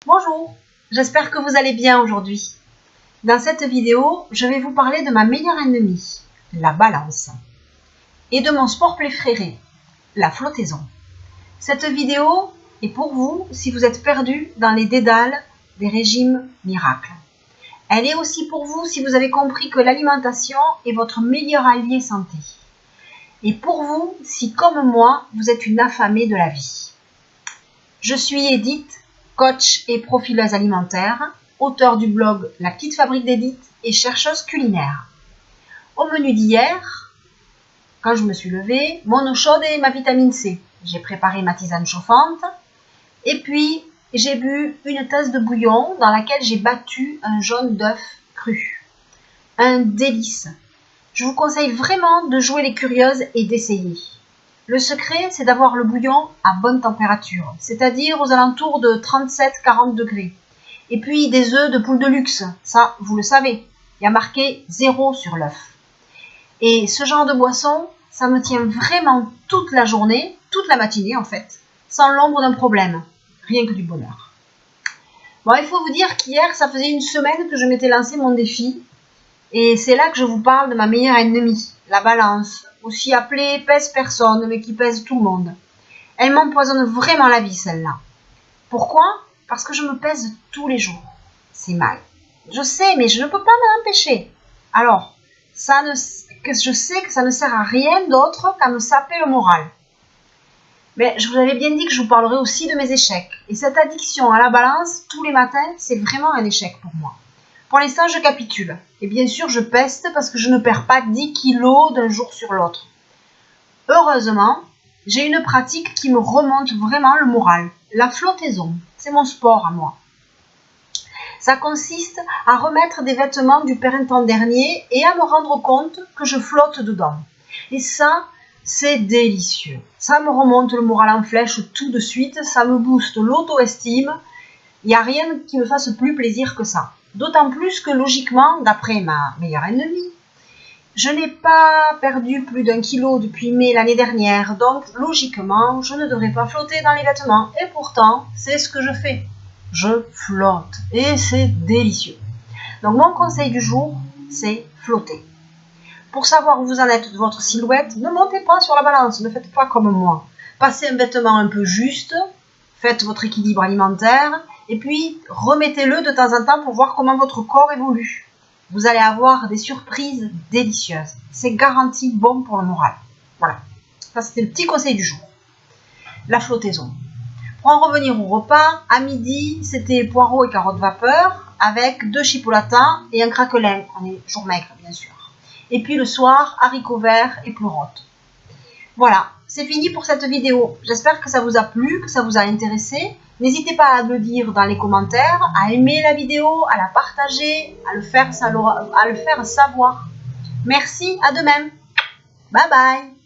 Bonjour, j'espère que vous allez bien aujourd'hui. Dans cette vidéo, je vais vous parler de ma meilleure ennemie, la balance, et de mon sport préféré, la flottaison. Cette vidéo est pour vous si vous êtes perdu dans les dédales des régimes miracles. Elle est aussi pour vous si vous avez compris que l'alimentation est votre meilleur allié santé. Et pour vous si, comme moi, vous êtes une affamée de la vie. Je suis Edith, coach et profileuse alimentaire, auteure du blog La Petite Fabrique d'Edith et chercheuse culinaire. Au menu d'hier, quand je me suis levée, mon eau chaude et ma vitamine C. J'ai préparé ma tisane chauffante et puis j'ai bu une tasse de bouillon dans laquelle j'ai battu un jaune d'œuf cru. Un délice. Je vous conseille vraiment de jouer les curieuses et d'essayer. Le secret, c'est d'avoir le bouillon à bonne température, c'est-à-dire aux alentours de 37-40 degrés. Et puis des œufs de poule de luxe, ça vous le savez, il y a marqué 0 sur l'œuf. Et ce genre de boisson, ça me tient vraiment toute la journée, toute la matinée en fait, sans l'ombre d'un problème, rien que du bonheur. Bon, il faut vous dire qu'hier, ça faisait une semaine que je m'étais lancé mon défi, et c'est là que je vous parle de ma meilleure ennemie, la balance, aussi appelée pèse personne, mais qui pèse tout le monde. Elle m'empoisonne vraiment la vie, celle-là. Pourquoi? Parce que je me pèse tous les jours. C'est mal. Je sais, mais je ne peux pas m'en empêcher. Alors, je sais que ça ne sert à rien d'autre qu'à me saper le moral. Mais je vous avais bien dit que je vous parlerai aussi de mes échecs. Et cette addiction à la balance, tous les matins, c'est vraiment un échec pour moi. Pour l'instant, je capitule. Et bien sûr, je peste parce que je ne perds pas 10 kilos d'un jour sur l'autre. Heureusement, j'ai une pratique qui me remonte vraiment le moral. La flottaison, c'est mon sport à moi. Ça consiste à remettre des vêtements du printemps dernier et à me rendre compte que je flotte dedans. Et ça, c'est délicieux. Ça me remonte le moral en flèche tout de suite, ça me booste l'auto-estime. Il n'y a rien qui me fasse plus plaisir que ça. D'autant plus que logiquement, d'après ma meilleure ennemie, je n'ai pas perdu plus d'1 kilo depuis mai l'année dernière, donc logiquement, je ne devrais pas flotter dans les vêtements. Et pourtant, c'est ce que je fais. Je flotte et c'est délicieux. Donc mon conseil du jour, c'est flotter. Pour savoir où vous en êtes de votre silhouette, ne montez pas sur la balance, ne faites pas comme moi. Passez un vêtement un peu juste, faites votre équilibre alimentaire, et puis remettez-le de temps en temps pour voir comment votre corps évolue. Vous allez avoir des surprises délicieuses. C'est garanti bon pour le moral. Voilà, ça c'était le petit conseil du jour. La flottaison. Pour en revenir au repas, à midi, c'était poireaux et carottes vapeur avec 2 chipolatas et un craquelin. On est jour maigre, bien sûr. Et puis le soir, haricots verts et pleurotes. Voilà, c'est fini pour cette vidéo. J'espère que ça vous a plu, que ça vous a intéressé. N'hésitez pas à me le dire dans les commentaires, à aimer la vidéo, à la partager, à le faire savoir. Merci, à demain. Bye bye.